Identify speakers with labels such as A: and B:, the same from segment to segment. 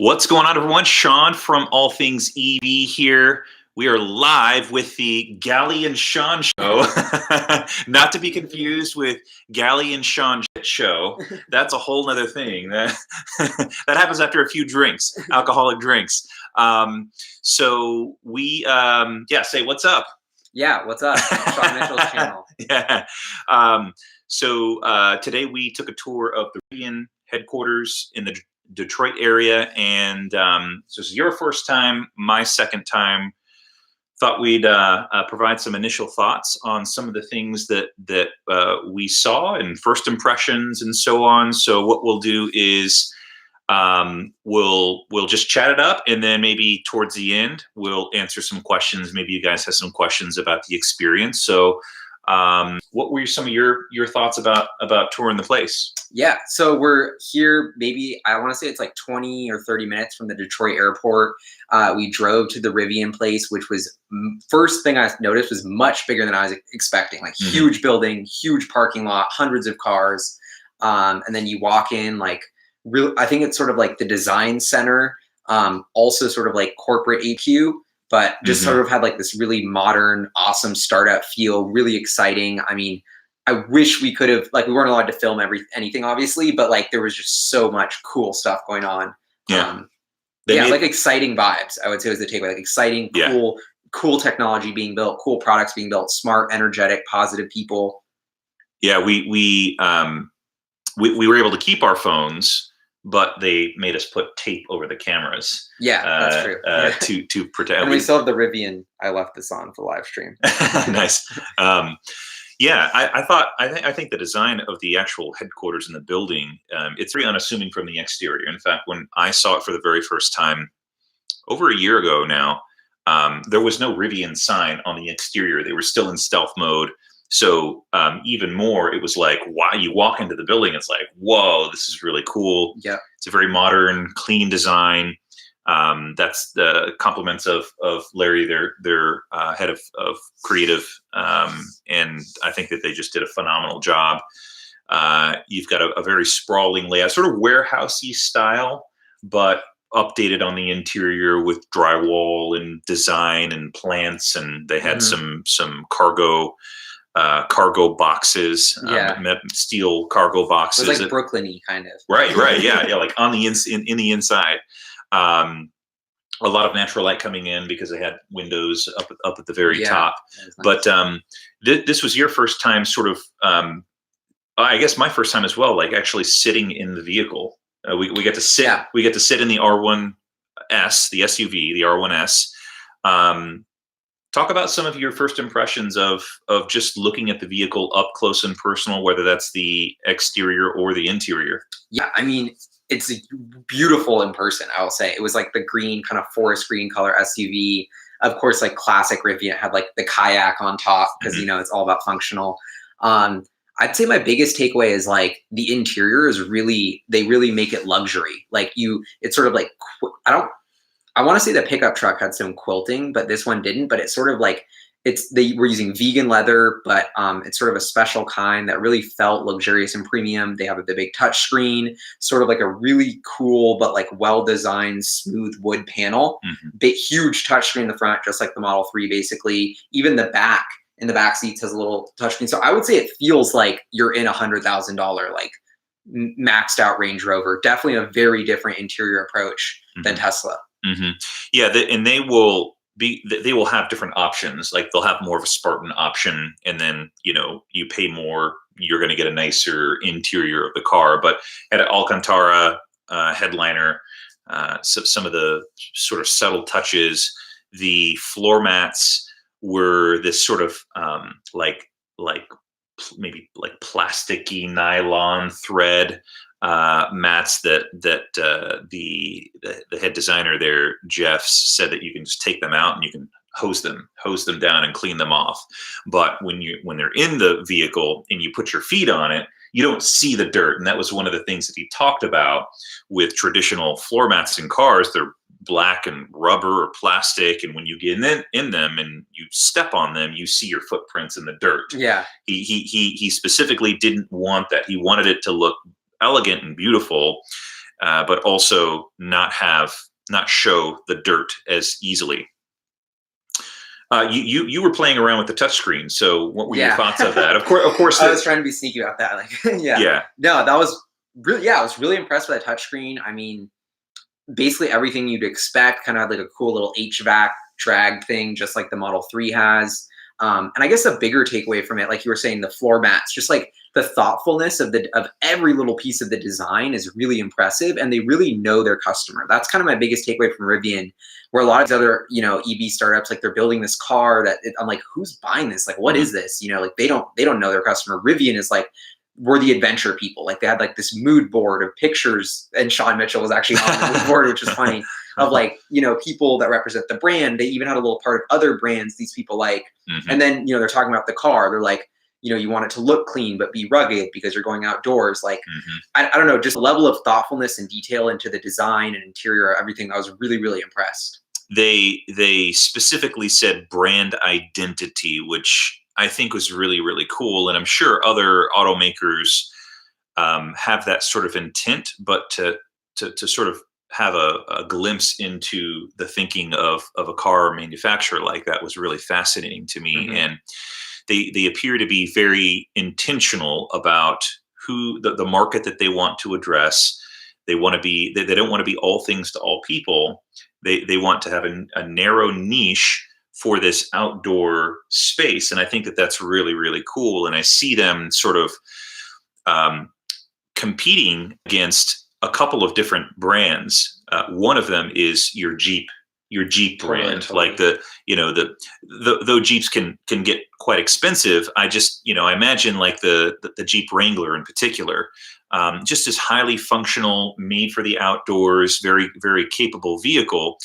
A: What's going on, everyone? Sean from All Things EV here. We are live with the Gali and Sean show. Not to be confused with Gali and Sean show. That's a whole nother thing. That happens after a few drinks, alcoholic drinks. So we, say what's up.
B: Yeah, what's up? Sean Mitchell's channel.
A: Yeah. Today we took a tour of the Rivian headquarters in the Detroit area, and so this is your first time, my second time. Thought we'd provide some initial thoughts on some of the things that we saw and first impressions and so on. So what we'll do is we'll just chat it up, and then maybe towards the end we'll answer some questions. Maybe you guys have some questions about the experience. So what were some of your thoughts about touring the place?
B: Yeah, so we're here, maybe I want to say it's like 20 or 30 minutes from the Detroit airport. We drove to the Rivian place, which was, first thing I noticed was much bigger than I was expecting. Like huge building, huge parking lot, hundreds of cars. And then you walk in, like I think it's sort of like the design center, also sort of like corporate HQ. But just sort of had like this really modern, awesome startup feel, really exciting. I mean, I wish we could have, like, we weren't allowed to film anything, obviously, but like there was just so much cool stuff going on.
A: Yeah.
B: Like exciting vibes, I would say was the takeaway. Like exciting, cool technology being built, cool products being built, smart, energetic, positive people.
A: Yeah, we were able to keep our phones, but they made us put tape over the cameras.
B: Yeah, that's true.
A: To protect.
B: And we still have the Rivian. I left this on for live stream.
A: Nice. I think the design of the actual headquarters in the building, it's very unassuming from the exterior. In fact, when I saw it for the very first time over a year ago now, there was no Rivian sign on the exterior. They were still in stealth mode. So even more, it was like, wow, you walk into the building, it's like, whoa, this is really cool.
B: Yeah,
A: it's a very modern, clean design. That's the compliments of Larry, their head of creative, and I think that they just did a phenomenal job. You've got a very sprawling layout, sort of warehousey style, but updated on the interior with drywall and design and plants, and they had some cargo boxes, steel cargo boxes.
B: It was like Brooklyn-y kind of.
A: Right, yeah, like on the in the inside. A lot of natural light coming in because they had windows up at the very top. Nice. But this was your first time, sort of. I guess my first time as well. Like actually sitting in the vehicle. We get to sit. Yeah. We get to sit in the R1S, the SUV, the R1S. Talk about some of your first impressions of just looking at the vehicle up close and personal, whether that's the exterior or the interior.
B: Yeah, I mean, it's beautiful in person, I will say. It was like the green, kind of forest green color SUV. Of course, like classic Rivian, had like the kayak on top because, you know, it's all about functional. I'd say my biggest takeaway is like the interior is they really make it luxury. Like it's sort of like, I want to say the pickup truck had some quilting, but this one didn't. But it's sort of like they were using vegan leather, but it's sort of a special kind that really felt luxurious and premium. They have the big touch screen, sort of like a really cool but like well-designed smooth wood panel. Big huge touch screen in the front, just like the Model 3 basically. Even the back in the back seats has a little touch screen. So I would say it feels like you're in $100,000 like maxed out Range Rover. Definitely a very different interior approach than Tesla.
A: Yeah, and they will have different options. Like they'll have more of a Spartan option, and then you pay more, you're going to get a nicer interior of the car. But at Alcantara headliner, so some of the sort of subtle touches, the floor mats were this sort of maybe like plasticky nylon thread mats that the head designer there, Jeff, said that you can just take them out and you can hose them down and clean them off. But when they're in the vehicle and you put your feet on it, you don't see the dirt. And that was one of the things that he talked about with traditional floor mats in cars. They're black and rubber or plastic, and when you get in them and you step on them, you see your footprints in the dirt.
B: Yeah.
A: He specifically didn't want that. He wanted it to look elegant and beautiful. but also not show the dirt as easily. You were playing around with the touchscreen, so what were your thoughts of that? Of course.
B: I was trying to be sneaky about that. Like,
A: Yeah.
B: No, that was really, I was really impressed with that touchscreen. I mean, basically everything you'd expect, kind of had like a cool little HVAC drag thing, just like the Model 3 has. And I guess a bigger takeaway from it, like you were saying, the floor mats, just like the thoughtfulness of every little piece of the design is really impressive, and they really know their customer. That's kind of my biggest takeaway from Rivian, where a lot of other, EV startups, like they're building this car that I'm like, who's buying this? Like, what is this? Like they don't know their customer. Rivian is like, we're the adventure people. Like they had like this mood board of pictures, and Sean Mitchell was actually on the mood board, which is funny, of like, people that represent the brand. They even had a little part of other brands these people like. And then, they're talking about the car. They're like, you want it to look clean, but be rugged because you're going outdoors. Like, I don't know, just a level of thoughtfulness and detail into the design and interior, everything. I was really, really impressed.
A: They specifically said brand identity, which I think was really, really cool. And I'm sure other automakers have that sort of intent, but to sort of have a glimpse into the thinking of a car manufacturer like that was really fascinating to me. And they appear to be very intentional about who the market that they want to address. They want to be, they don't want to be all things to all people. They want to have a narrow niche for this outdoor space. And I think that that's really, really cool. And I see them sort of competing against a couple of different brands. One of them is your Jeep brand.
B: Totally.
A: Like though Jeeps can get quite expensive. I imagine like the Jeep Wrangler in particular, just as highly functional, made for the outdoors, very, very capable vehicle.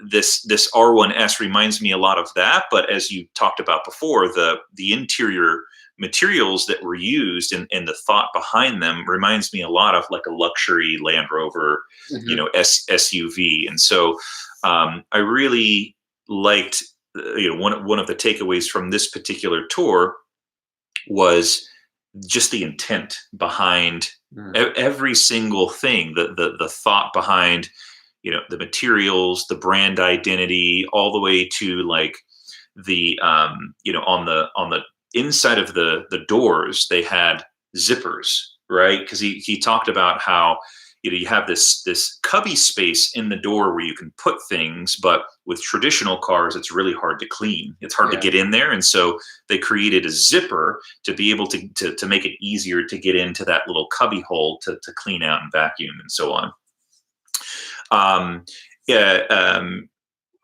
A: This R1S reminds me a lot of that, but as you talked about before, the interior materials that were used and the thought behind them reminds me a lot of like a luxury Land Rover, SUV. And so I really liked, one of the takeaways from this particular tour was just the intent behind every single thing, the thought behind, the materials, the brand identity, all the way to like the, on the inside of the doors, they had zippers, right? Because he talked about how you have this cubby space in the door where you can put things, but with traditional cars, it's really hard to clean. It's hard to get in there, and so they created a zipper to be able to make it easier to get into that little cubby hole to clean out and vacuum and so on.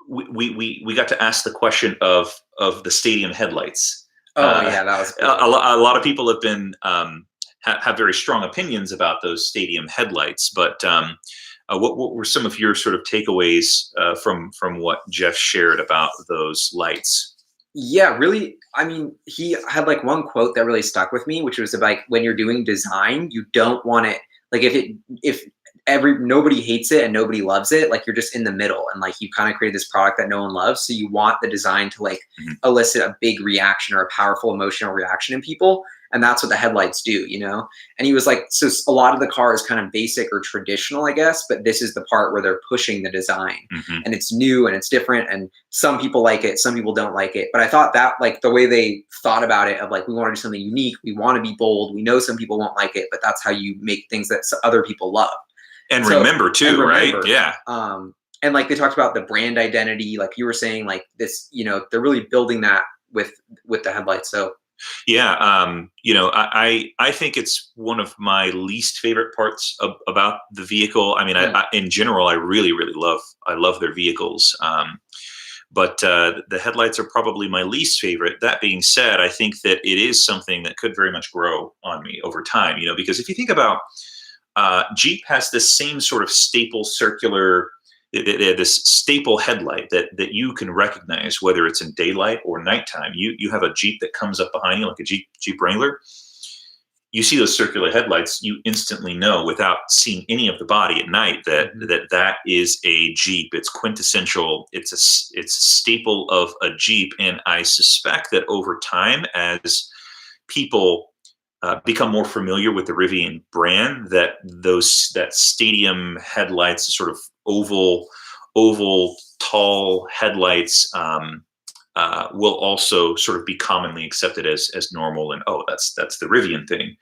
A: We got to ask the question of the stadium headlights.
B: That was cool.
A: A lot of people have been have very strong opinions about those stadium headlights, but what were some of your sort of takeaways from what Jeff shared about those lights?
B: Yeah, really. I mean, he had like one quote that really stuck with me, which was like, when you're doing design, you don't want it like if nobody hates it and nobody loves it, like you're just in the middle, and like you kind of created this product that no one loves. So you want the design to like elicit a big reaction or a powerful emotional reaction in people. And that's what the headlights do, And he was like, so a lot of the car is kind of basic or traditional, I guess, but this is the part where they're pushing the design and it's new and it's different. And some people like it, some people don't like it. But I thought that like the way they thought about it of like, we want to do something unique. We want to be bold. We know some people won't like it, but that's how you make things that other people love.
A: And remember too, right? Yeah.
B: And like they talked about the brand identity, like you were saying, like this, they're really building that with the headlights. So
A: yeah, I think it's one of my least favorite parts about the vehicle. I mean, I in general, I really, really love their vehicles. But the headlights are probably my least favorite. That being said, I think that it is something that could very much grow on me over time, because if you think about Jeep has this same sort of staple circular, this staple headlight that you can recognize whether it's in daylight or nighttime. You have a Jeep that comes up behind you like a Jeep Wrangler. You see those circular headlights, you instantly know without seeing any of the body at night that is a Jeep. It's quintessential. It's a staple of a Jeep, and I suspect that over time, as people become more familiar with the Rivian brand, that stadium headlights, sort of oval tall headlights, will also sort of be commonly accepted as normal, and that's the Rivian thing.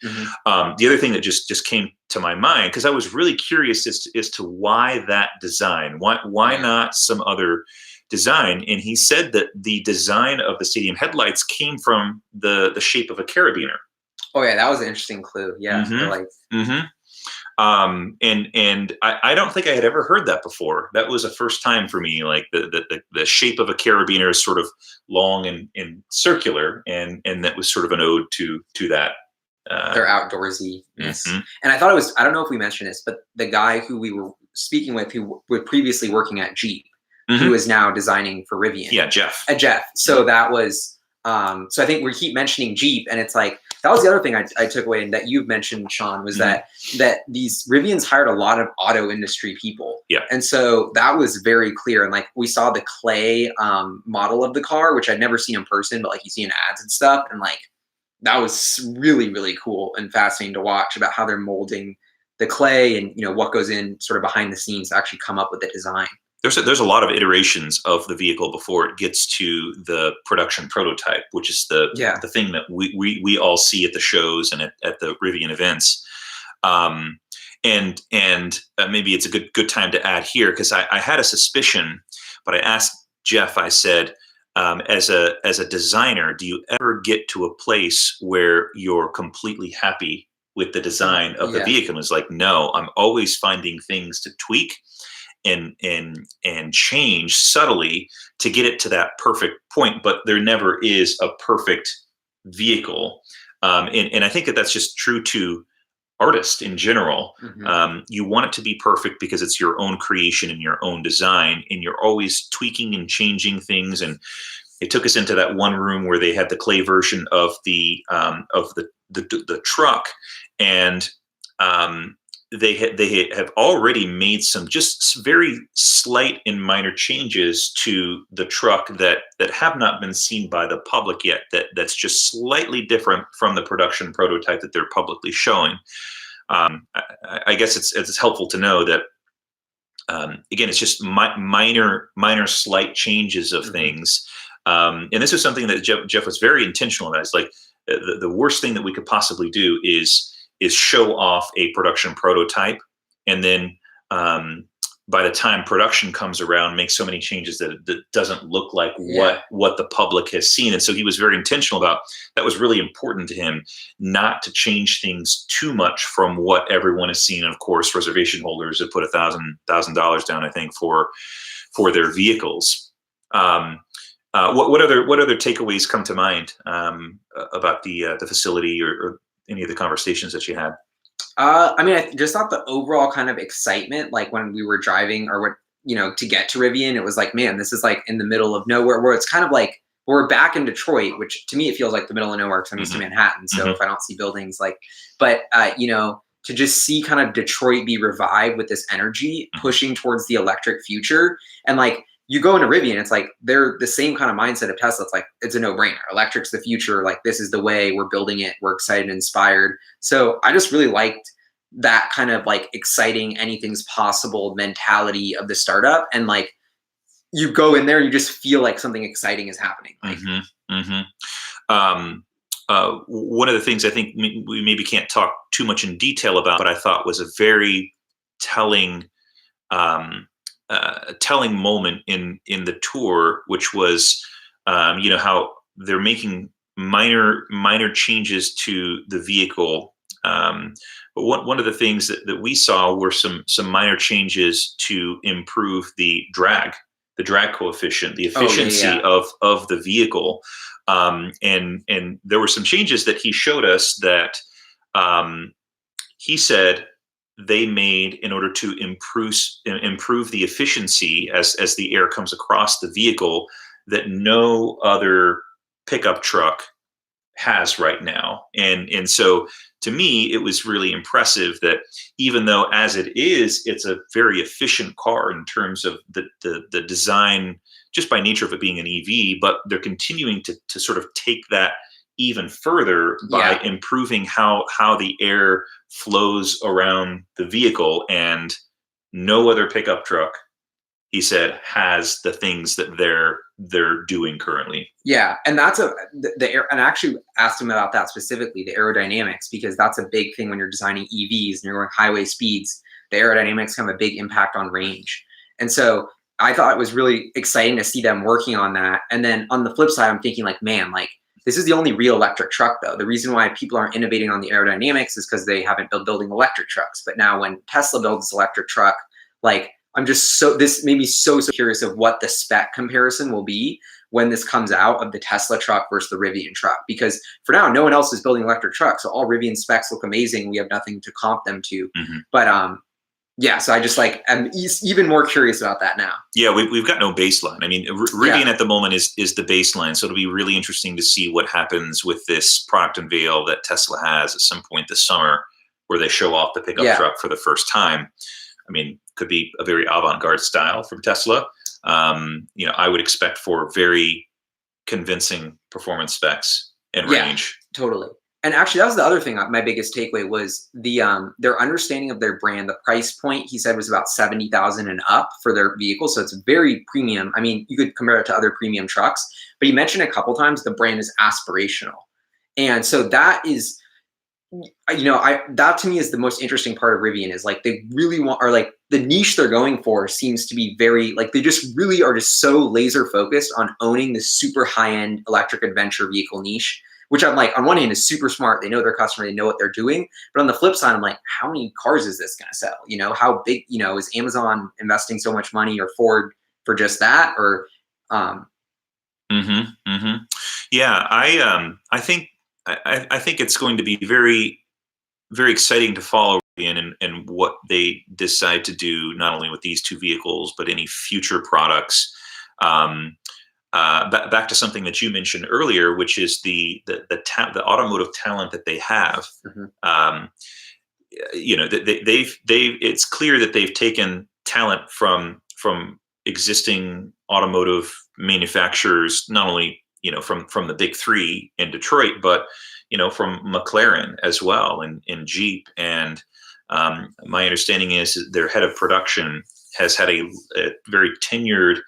A: The other thing that just came to my mind, because I was really curious as to why that design, why not some other design, and he said that the design of the stadium headlights came from the shape of a carabiner.
B: Oh yeah, that was an interesting clue. Yeah,
A: Mm-hmm.
B: for like.
A: Mm-hmm. And I don't think I had ever heard that before. That was a first time for me. Like the shape of a carabiner is sort of long and circular, and that was sort of an ode to that.
B: Their outdoorsy-ness.
A: Mm-hmm.
B: And I thought it was, I don't know if we mentioned this, but the guy who we were speaking with, who was previously working at Jeep, who is now designing for Rivian.
A: Yeah, Jeff.
B: Jeff. So that was, so I think we keep mentioning Jeep, and it's like, that was the other thing I took away, and that you've mentioned, Sean, was that these Rivians hired a lot of auto industry people.
A: Yeah.
B: And so that was very clear. And like, we saw the clay model of the car, which I'd never seen in person, but like you see in ads and stuff. And like, that was really, really cool and fascinating to watch about how they're molding the clay and, what goes in sort of behind the scenes to actually come up with the design.
A: There's a lot of iterations of the vehicle before it gets to the production prototype, which is the thing that we all see at the shows and at the Rivian events. And maybe it's a good time to add here, because I had a suspicion, but I asked Jeff, I said, as a designer, do you ever get to a place where you're completely happy with the design of the vehicle? It's like, no, I'm always finding things to tweak and change subtly to get it to that perfect point, but there never is a perfect vehicle. And I think that's just true to artists in general. You want it to be perfect because it's your own creation and your own design, and you're always tweaking and changing things. And it took us into that one room where they had the clay version of the truck, and they have already made some just very slight and minor changes to the truck that have not been seen by the public yet. That's just slightly different from the production prototype that they're publicly showing. I guess it's helpful to know that again, it's just minor slight changes of things. And this is something that Jeff was very intentional about. It's like the worst thing that we could possibly do is show off a production prototype, and then by the time production comes around, make so many changes that it doesn't look like what the public has seen. And so he was very intentional about that. Was really important to him not to change things too much from what everyone has seen. And of course, reservation holders have put $1,000 down, I think, for their vehicles. What other takeaways come to mind about the facility or any of the conversations that you had?
B: I mean, I just thought the overall kind of excitement, like when we were driving to get to Rivian, it was like, man, this is like in the middle of nowhere, where it's kind of like we're back in Detroit, which to me, it feels like the middle of nowhere, because I'm used to Manhattan. So if I don't see buildings but to just see kind of Detroit be revived with this energy pushing towards the electric future. And like, you go into Rivian, it's like they're the same kind of mindset of Tesla. It's like, it's a no-brainer. Electric's the future. Like, this is the way, we're building it. We're excited and inspired. So I just really liked that kind of like exciting, anything's possible mentality of the startup. And like, you go in there, you just feel like something exciting is happening. Like,
A: one of the things I think we maybe can't talk too much in detail about, but I thought was a very telling moment in the tour, which was how they're making minor changes to the vehicle. But one of the things that we saw were some minor changes to improve the drag coefficient, the efficiency of the vehicle. And there were some changes that he showed us that he said they made in order to improve the efficiency as the air comes across the vehicle, that no other pickup truck has right now. And so to me, it was really impressive that even though as it is, it's a very efficient car in terms of the design, just by nature of it being an EV, but they're continuing to sort of take that even further by improving how the air flows around the vehicle, and no other pickup truck, he said, has the things that they're doing currently.
B: Yeah, and that's the air. And I actually asked him about that specifically, the aerodynamics, because that's a big thing when you're designing EVs and you're going highway speeds. The aerodynamics have a big impact on range, and so I thought it was really exciting to see them working on that. And then on the flip side, I'm thinking like, man, like this is the only real electric truck though. The reason why people aren't innovating on the aerodynamics is because they haven't been building electric trucks. But now when Tesla builds this electric truck, like this made me so curious of what the spec comparison will be when this comes out of the Tesla truck versus the Rivian truck. Because for now, no one else is building electric trucks. So all Rivian specs look amazing. We have nothing to comp them to. But yeah, so I just like, I'm even more curious about that now.
A: Yeah, we've got no baseline. I mean, Rivian at the moment is the baseline. So it'll be really interesting to see what happens with this product unveil that Tesla has at some point this summer, where they show off the pickup truck for the first time. I mean, could be a very avant-garde style from Tesla. I would expect for very convincing performance specs and range.
B: Totally. And actually, that was the other thing. My biggest takeaway was their understanding of their brand. The price point, he said, was about $70,000 and up for their vehicle. So it's very premium. I mean, you could compare it to other premium trucks, but he mentioned a couple times the brand is aspirational. And so that is, that to me is the most interesting part of Rivian, is like they really want, or like the niche they're going for seems to be very, like they just really are just so laser focused on owning the super high-end electric adventure vehicle niche, which I'm like, on one hand is super smart. They know their customer, they know what they're doing. But on the flip side, I'm like, how many cars is this going to sell? How big, is Amazon investing so much money, or Ford for just that? Or,
A: yeah, I think it's going to be very, very exciting to follow Rivian and what they decide to do, not only with these two vehicles, but any future products. Back to something that you mentioned earlier, which is the automotive talent that they have. It's clear that they've taken talent from existing automotive manufacturers, not only from the big three in Detroit, but from McLaren as well, and Jeep. And my understanding is their head of production has had a very tenured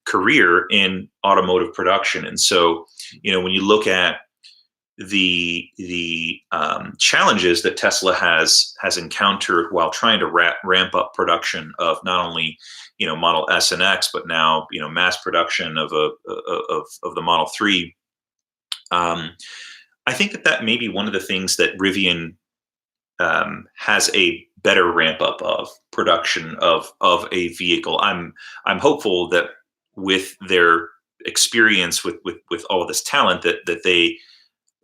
A: career in automotive production. And so, when you look at the challenges that Tesla has encountered while trying to ramp up production of not only Model S and X, but now mass production of the Model 3, I think that may be one of the things that Rivian has a better ramp up of production of a vehicle. I'm hopeful that with their experience with all of this talent, that they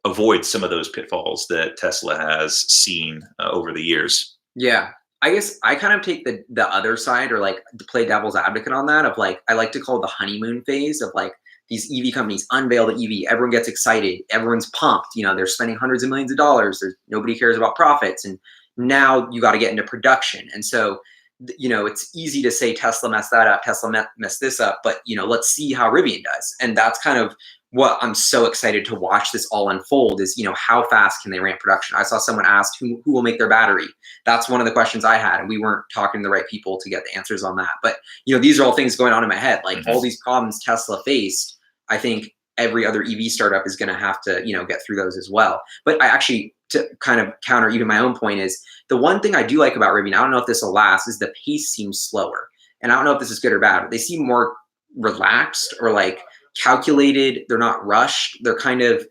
A: avoid some of those pitfalls that Tesla has seen over the years.
B: Yeah. I guess I kind of take the other side, or like to play devil's advocate on that, of like, I like to call it the honeymoon phase of like these EV companies unveil the EV, everyone gets excited, everyone's pumped, they're spending hundreds of millions of dollars, nobody cares about profits, and now you got to get into production. And so it's easy to say Tesla messed that up, Tesla messed this up, but let's see how Rivian does. And that's kind of what I'm so excited to watch this all unfold, is how fast can they ramp production? I saw someone asked who will make their battery. That's one of the questions I had, and we weren't talking to the right people to get the answers on that. But these are all things going on in my head, like all these problems Tesla faced. I think every other EV startup is going to have to get through those as well. But I actually, to kind of counter even my own point, is the one thing I do like about Rivian, I don't know if this will last, is the pace seems slower. And I don't know if this is good or bad, but they seem more relaxed, or like calculated. They're not rushed. They're kind of,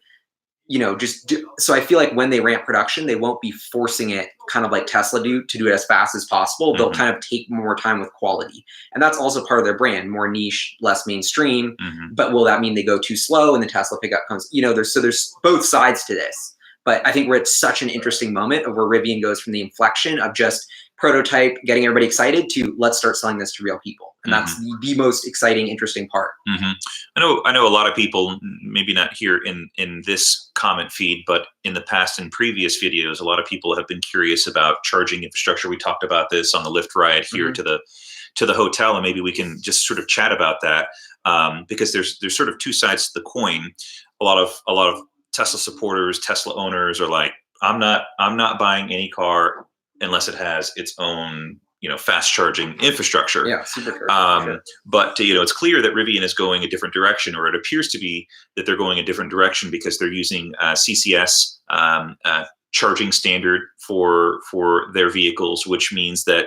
B: so I feel like when they ramp production, they won't be forcing it kind of like Tesla to do it as fast as possible. They'll kind of take more time with quality. And that's also part of their brand, more niche, less mainstream. But will that mean they go too slow and the Tesla pickup comes, there's both sides to this. But I think we're at such an interesting moment of where Rivian goes from the inflection of just prototype, getting everybody excited, to let's start selling this to real people. And that's the most exciting, interesting part.
A: I know a lot of people, maybe not here in this comment feed, but in the past, in previous videos, a lot of people have been curious about charging infrastructure. We talked about this on the Lyft ride here to the hotel, and maybe we can just sort of chat about that, because there's sort of two sides to the coin. A lot of Tesla supporters, Tesla owners are like, I'm not buying any car unless it has its own, fast charging infrastructure.
B: Yeah, supercharger. Sure.
A: But it's clear that Rivian is going a different direction, or it appears to be that they're going a different direction because they're using CCS charging standard for their vehicles, which means that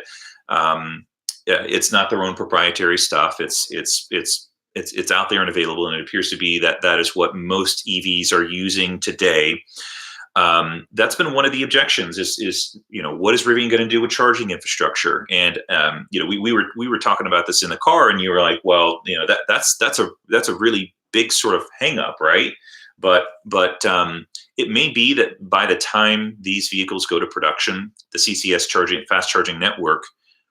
A: it's not their own proprietary stuff. It's out there and available, and it appears to be that is what most EVs are using today. That's been one of the objections is what is Rivian going to do with charging infrastructure? And we were talking about this in the car, and you were like, well, that's a really big sort of hang up, right? But it may be that by the time these vehicles go to production, the CCS fast charging network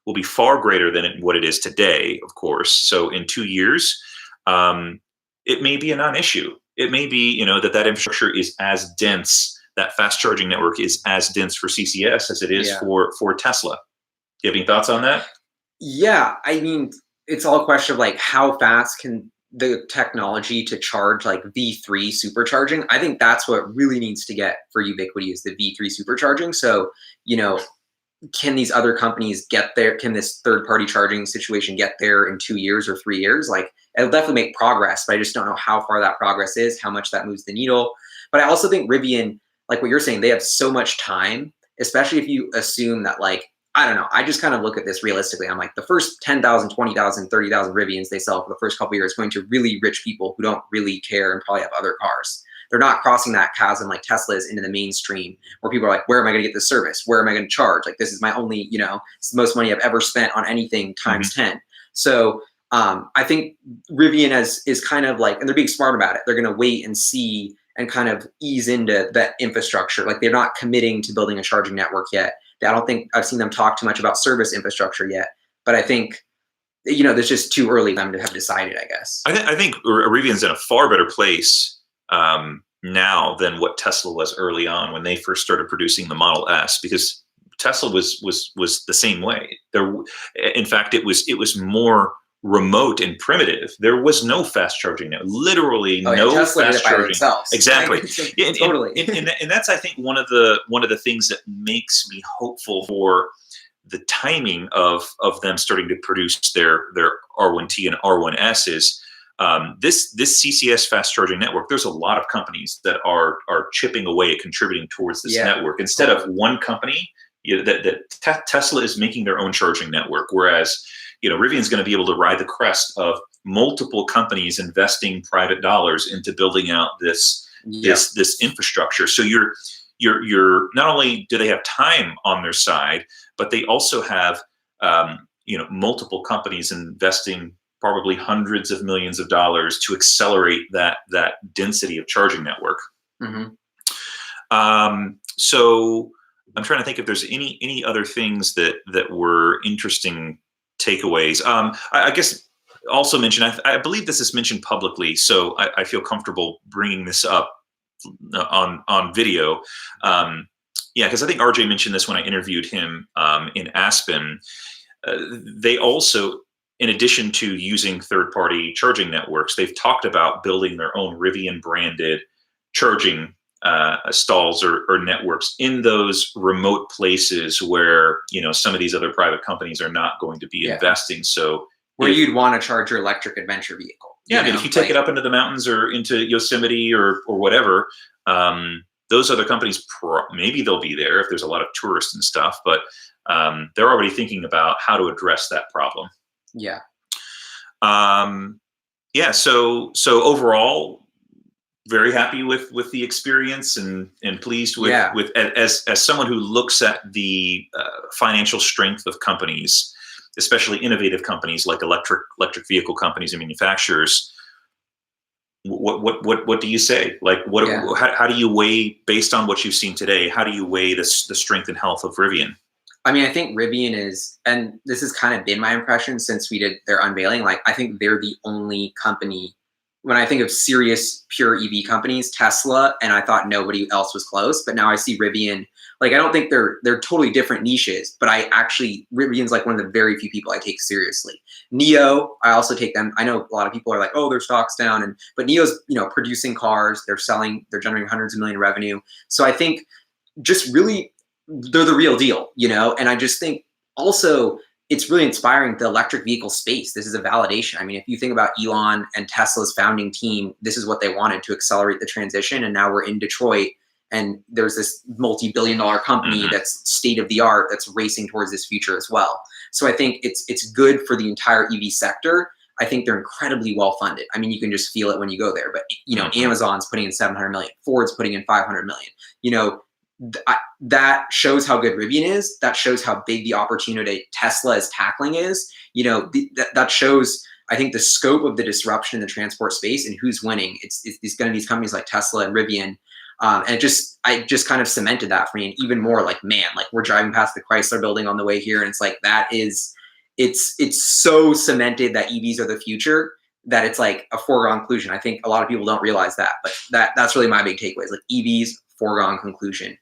A: will be far greater than what it is today, of course. So in 2 years, it may be a non-issue. It may be that infrastructure is as dense. That fast charging network is as dense for CCS as it is for Tesla. Do you have any thoughts on that?
B: Yeah, I mean, it's all a question of like how fast can the technology to charge like V3 supercharging. I think that's what really needs to get for ubiquity is the V3 supercharging. So, can these other companies get there? Can this third-party charging situation get there in 2 years or 3 years? Like, it'll definitely make progress, but I just don't know how far that progress is, how much that moves the needle. But I also think Rivian, like what you're saying, they have so much time, especially if you assume that, like, I don't know, I just kind of look at this realistically. I'm like, the first 10,000, 20,000, 30,000 Rivians they sell for the first couple of years going to really rich people who don't really care and probably have other cars. They're not crossing that chasm like Tesla is into the mainstream where people are like, where am I going to get this service? Where am I going to charge? Like, this is my only, it's the most money I've ever spent on anything times 10. So I think Rivian is kind of like, and they're being smart about it. They're going to wait and see and kind of ease into that infrastructure. Like, they're not committing to building a charging network yet. I don't think I've seen them talk too much about service infrastructure yet, but I think, there's just too early for them to have decided, I guess.
A: I think Rivian's in a far better place now than what Tesla was early on when they first started producing the Model S, because Tesla was the same way. In fact, it was more remote and primitive. There was no fast charging now. Literally no
B: Tesla
A: fast charging.
B: Themselves.
A: Exactly.
B: Totally.
A: And that's, I think, one of the things that makes me hopeful for the timing of them starting to produce their R1T and R1S is this CCS fast charging network. There's a lot of companies that are chipping away at contributing towards this network. Instead of one company, Tesla is making their own charging network, whereas Rivian's going to be able to ride the crest of multiple companies investing private dollars into building out this infrastructure. So you're not only do they have time on their side, but they also have multiple companies investing probably hundreds of millions of dollars to accelerate that density of charging network. So I'm trying to think if there's any other things that were interesting takeaways. I guess also mention, I believe this is mentioned publicly, so I feel comfortable bringing this up on video. Because I think RJ mentioned this when I interviewed him in Aspen. They also, in addition to using third-party charging networks, they've talked about building their own Rivian branded charging stalls or networks in those remote places where some of these other private companies are not going to be investing. So
B: where you'd want to charge your electric adventure vehicle.
A: I mean, if you take it up into the mountains or into Yosemite or whatever, those other companies maybe they'll be there if there's a lot of tourists and stuff, but they're already thinking about how to address that problem. So overall, very happy with the experience and pleased with as someone who looks at the financial strength of companies, especially innovative companies like electric vehicle companies and manufacturers. What do you say? Like, how do you weigh, based on what you've seen today, how do you weigh the strength and health of Rivian?
B: I mean, I think Rivian is, and this has kind of been my impression since we did their unveiling, like, I think they're the only company, when I think of serious pure EV companies, Tesla, and I thought nobody else was close, but now I see Rivian Like, I don't think they're totally different niches, but Rivian's like one of the very few people I take seriously. NIO, I also take them. I know a lot of people are like, oh, their stock's down, but NIO's, producing cars, they're generating hundreds of million revenue. So I think just really they're the real deal, and I just think also it's really inspiring, the electric vehicle space. This is a validation. I mean, if you think about Elon and Tesla's founding team, this is what they wanted to accelerate the transition. And now we're in Detroit and there's this multi-billion-dollar company that's state of the art that's racing towards this future as well. So I think it's good for the entire EV sector. I think they're incredibly well funded. I mean, you can just feel it when you go there, but Amazon's putting in 700 million, Ford's putting in 500 million, that shows how good Rivian is. That shows how big the opportunity Tesla is tackling is. That shows, I think, the scope of the disruption in the transport space and who's winning. It's going to be these companies like Tesla and Rivian. And I just kind of cemented that for me. And even more like, man, like we're driving past the Chrysler building on the way here. And it's like, it's so cemented that EVs are the future that it's like a foregone conclusion. I think a lot of people don't realize that, but that's really my big takeaway is like EVs, foregone conclusion.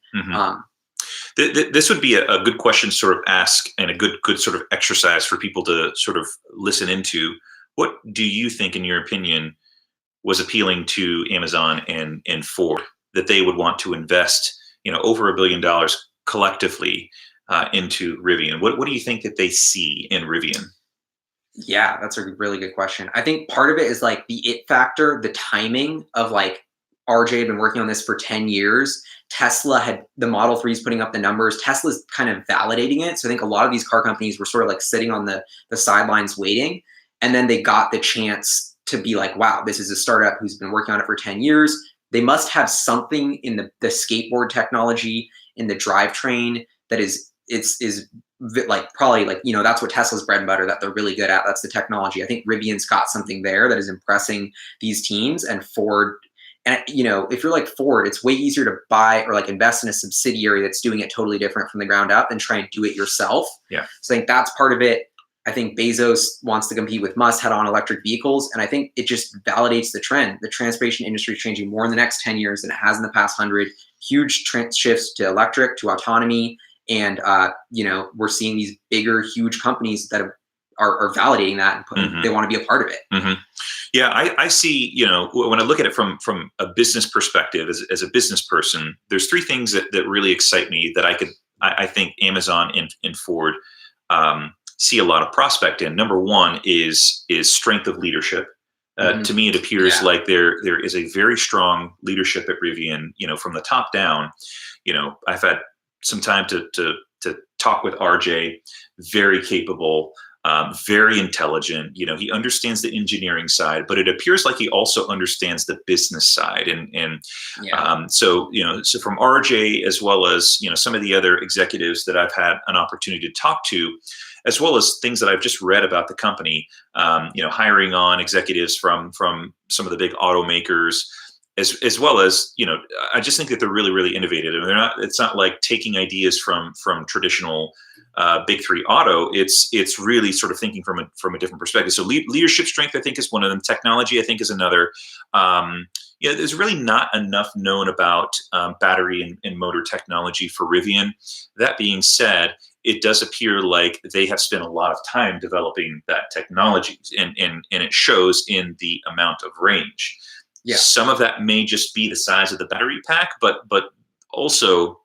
A: This would be a good question to sort of ask and a good sort of exercise for people to sort of listen into. What do you think, in your opinion, was appealing to Amazon and Ford that they would want to invest, over $1 billion collectively into Rivian? What do you think that they see in Rivian?
B: Yeah, that's a really good question. I think part of it is like the it factor, the timing of like RJ had been working on this for 10 years. The Model 3 is putting up the numbers. Tesla's kind of validating it. So I think a lot of these car companies were sort of like sitting on the sidelines waiting. And then they got the chance to be like, wow, this is a startup who's been working on it for 10 years. They must have something in the skateboard technology, in the drivetrain that is like probably like, that's what Tesla's bread and butter, that they're really good at. That's the technology. I think Rivian's got something there that is impressing these teams. And Ford, and if you're like Ford, it's way easier to buy or like invest in a subsidiary that's doing it totally different from the ground up than try and do it yourself.
A: Yeah.
B: So I think that's part of it. I think Bezos wants to compete with Musk head-on electric vehicles. And I think it just validates the trend. The transportation industry is changing more in the next 10 years than it has in the past 100. Huge shifts to electric, to autonomy. And, we're seeing these bigger, huge companies that are validating that and they want to be a part of it.
A: Yeah, I see, when I look at it from a business perspective, as a business person, there's three things that really excite me that I think Amazon and Ford see a lot of prospect in. Number one is strength of leadership. To me, it appears like there is a very strong leadership at Rivian, from the top down. I've had some time to talk with RJ, very capable, very intelligent. He understands the engineering side, but it appears like he also understands the business side. So from RJ, as well as, some of the other executives that I've had an opportunity to talk to, as well as things that I've just read about the company, hiring on executives from some of the big automakers, as well as, I just think that they're really, really innovative. And it's not like taking ideas from traditional big three auto. It's really sort of thinking from a different perspective. So leadership strength, I think, is one of them. Technology, I think, is another. There's really not enough known about battery and motor technology for Rivian. That being said, it does appear like they have spent a lot of time developing that technology, and it shows in the amount of range.
B: Yeah.
A: Some of that may just be the size of the battery pack, but also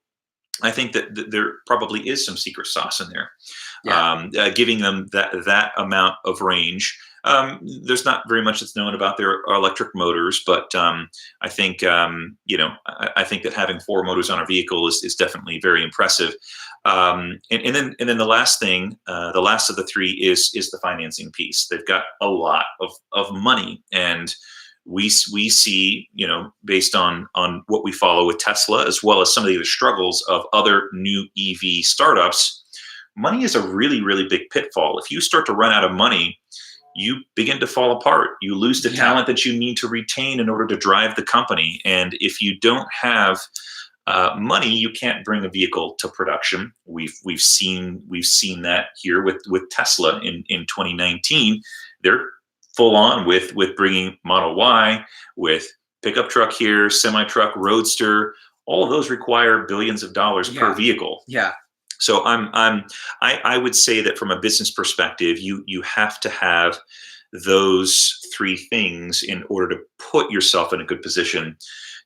A: I think that there probably is some secret sauce in there, giving them that amount of range. There's not very much that's known about their electric motors, but I think I think that having 4 motors on a vehicle is definitely very impressive. And then the last thing, the last of the three is the financing piece. They've got a lot of money, and we see, based on what we follow with Tesla, as well as some of the other struggles of other new EV startups, money is a really, really big pitfall. If you start to run out of money, you begin to fall apart. You lose the talent that you need to retain in order to drive the company. And if you don't have money, you can't bring a vehicle to production. We've seen that here with Tesla in 2019. They're full on with bringing Model Y, with pickup truck here, semi truck, roadster, all of those require billions of dollars per vehicle.
B: Yeah.
A: So I would say that from a business perspective, you have to have those three things in order to put yourself in a good position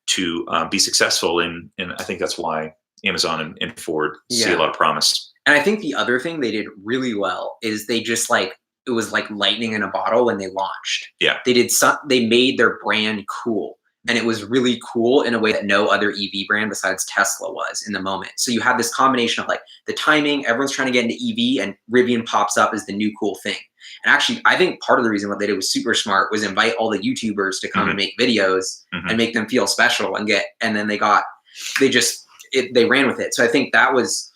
A: to be successful. And I think that's why Amazon and Ford see a lot of promise.
B: And I think the other thing they did really well is they just like, it was like lightning in a bottle when they launched.
A: Yeah.
B: They made their brand cool. And it was really cool in a way that no other EV brand besides Tesla was in the moment. So you have this combination of like the timing, everyone's trying to get into EV, and Rivian pops up as the new cool thing. And actually, I think part of the reason what they did was super smart was invite all the YouTubers to come and make videos and make them feel special and then they ran with it. So I think that was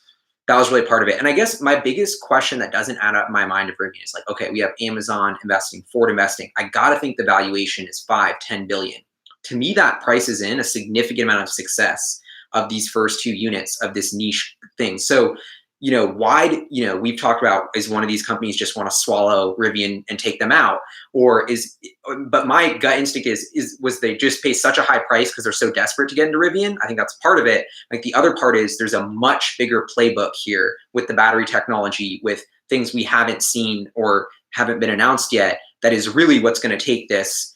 B: really part of it. And I guess my biggest question that doesn't add up in my mind of Rivian is like, okay, we have Amazon investing, Ford investing. I got to think the valuation is 5-10 billion. To me, that prices in a significant amount of success of these first two units of this niche thing. So, why, we've talked about, is one of these companies just want to swallow Rivian and take them out? But my gut instinct was they just pay such a high price because they're so desperate to get into Rivian? I think that's part of it. Like the other part is there's a much bigger playbook here with the battery technology, with things we haven't seen or haven't been announced yet, that is really what's going to take this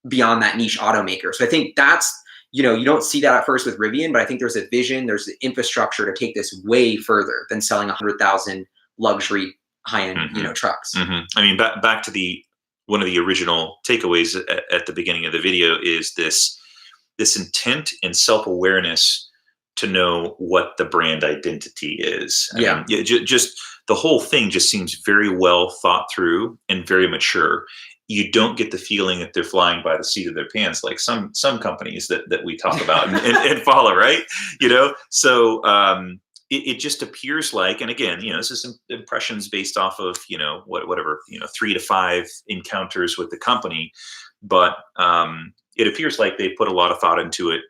B: beyond that niche automaker. So I think that's, you don't see that at first with Rivian, but I think there's a vision, there's the infrastructure to take this way further than selling 100,000 luxury high-end, trucks.
A: I mean, back to one of the original takeaways at the beginning of the video is this intent and self-awareness to know what the brand identity is. I mean, just the whole thing just seems very well thought through and very mature. You don't get the feeling that they're flying by the seat of their pants like some companies that we talk about and follow, right? So it just appears like, and again, this is impressions based off of whatever 3 to 5 encounters with the company, but it appears like they put a lot of thought into it.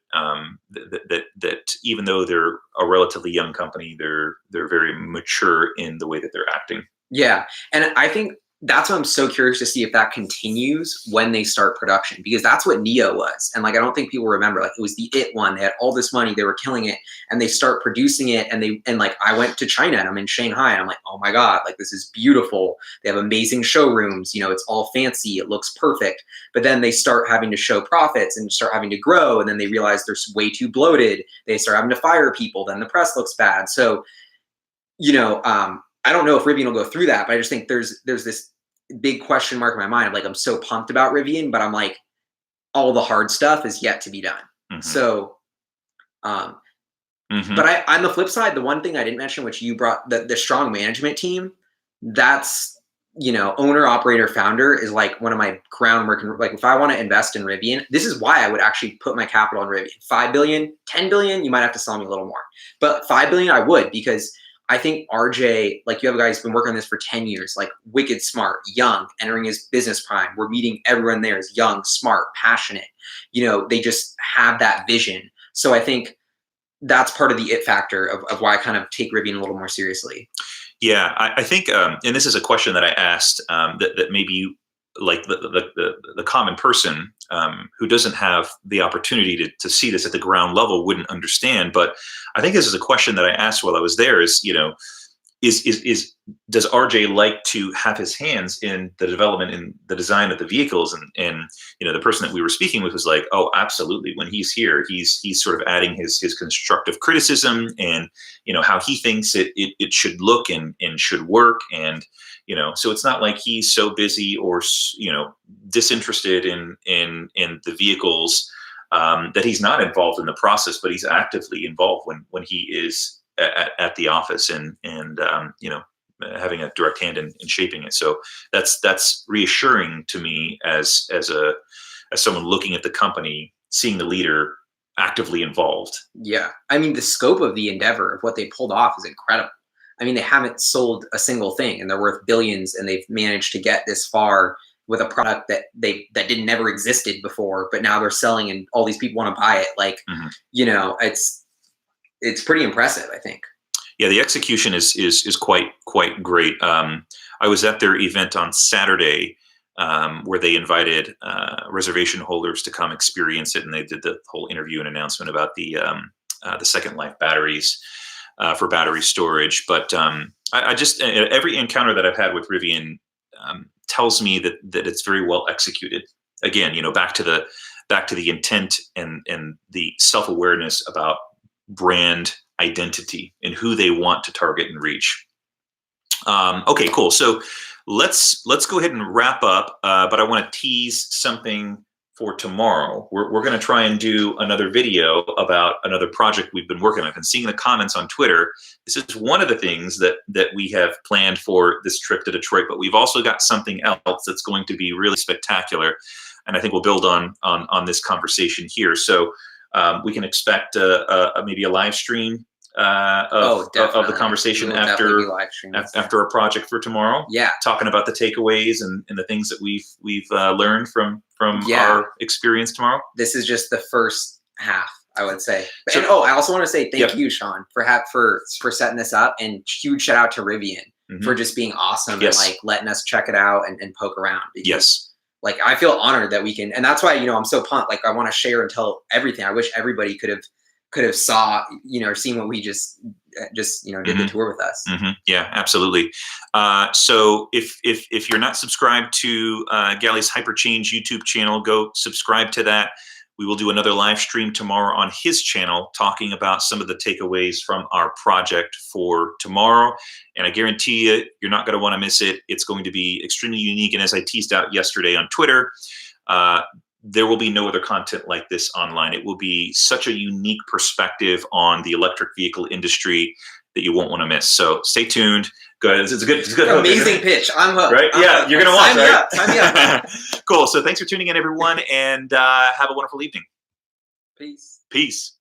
A: That even though they're a relatively young company, they're very mature in the way that they're acting.
B: Yeah, and I think that's what I'm so curious to see if that continues when they start production, because that's what Neo was. And like, I don't think people remember, like, it was the it one. They had all this money, they were killing it, and they start producing it. And like, I went to China and I'm in Shanghai and I'm like, oh my God, like this is beautiful. They have amazing showrooms, it's all fancy. It looks perfect. But then they start having to show profits and start having to grow. And then they realize they're way too bloated. They start having to fire people. Then the press looks bad. So, I don't know if Rivian will go through that, but I just think there's this big question mark in my mind of like, I'm so pumped about Rivian, but I'm like, all the hard stuff is yet to be done. So, but on the flip side, the one thing I didn't mention, which you brought, the strong management team, that's, owner, operator, founder is like one of my groundwork. Like if I want to invest in Rivian, this is why I would actually put my capital in Rivian. 5 billion, 10 billion, you might have to sell me a little more, but 5 billion I would, because I think RJ, like you have a guy who's been working on this for 10 years, like wicked smart, young, entering his business prime. We're meeting everyone there is young, smart, passionate. They just have that vision. So I think that's part of the it factor of why I kind of take Rivian a little more seriously.
A: Yeah, I think, and this is a question that I asked that maybe like the common person who doesn't have the opportunity to see this at the ground level wouldn't understand. But I think this is a question that I asked while I was there is, does RJ like to have his hands in the development and the design of the vehicles? And the person that we were speaking with was like, oh, absolutely. When he's here, he's sort of adding his constructive criticism and, how he thinks it should look and should work. And, so it's not like he's so busy or, disinterested in the vehicles that he's not involved in the process, but he's actively involved when he is at the office and having a direct hand in shaping it. So that's reassuring to me as someone looking at the company, seeing the leader actively involved.
B: Yeah. I mean, the scope of the endeavor of what they pulled off is incredible. I mean, they haven't sold a single thing and they're worth billions, and they've managed to get this far with a product that didn't never existed before, but now they're selling and all these people want to buy it. Like, it's pretty impressive, I think.
A: Yeah, the execution is quite great. I was at their event on Saturday where they invited reservation holders to come experience it, and they did the whole interview and announcement about the the second life batteries for battery storage. But I just every encounter that I've had with Rivian tells me that it's very well executed. Again, back to the intent and the self-awareness about brand identity and who they want to target and reach. Okay, cool. So let's go ahead and wrap up. But I want to tease something for tomorrow. We're going to try and do another video about another project we've been working on. I've been seeing the comments on Twitter. This is one of the things that we have planned for this trip to Detroit, but we've also got something else that's going to be really spectacular. And I think we'll build on this conversation here. So we can expect maybe a live stream of the conversation after our project for tomorrow.
B: Yeah,
A: talking about the takeaways and the things that we've learned from our experience tomorrow.
B: This is just the first half, I would say. So, and I also want to say thank you, Sean, for setting this up, and huge shout out to Rivian for just being awesome and like letting us check it out and poke around. Because, like, I feel honored that we can, and that's why I'm so pumped. Like, I want to share and tell everything. I wish everybody could have saw, or seen what we just did the tour with us.
A: Yeah, absolutely. So if you're not subscribed to Gali's Hyperchange YouTube channel, go subscribe to that. We will do another live stream tomorrow on his channel talking about some of the takeaways from our project for tomorrow. And I guarantee you're not going to want to miss it. It's going to be extremely unique. And as I teased out yesterday on Twitter, there will be no other content like this online. It will be such a unique perspective on the electric vehicle industry that you won't want to miss. So stay tuned. Good. It's a good
B: amazing pitch. I'm hooked.
A: Right? Yeah, you're going to watch, right?
B: Sign me up.
A: Cool. So thanks for tuning in, everyone, and have a wonderful evening.
B: Peace.
A: Peace.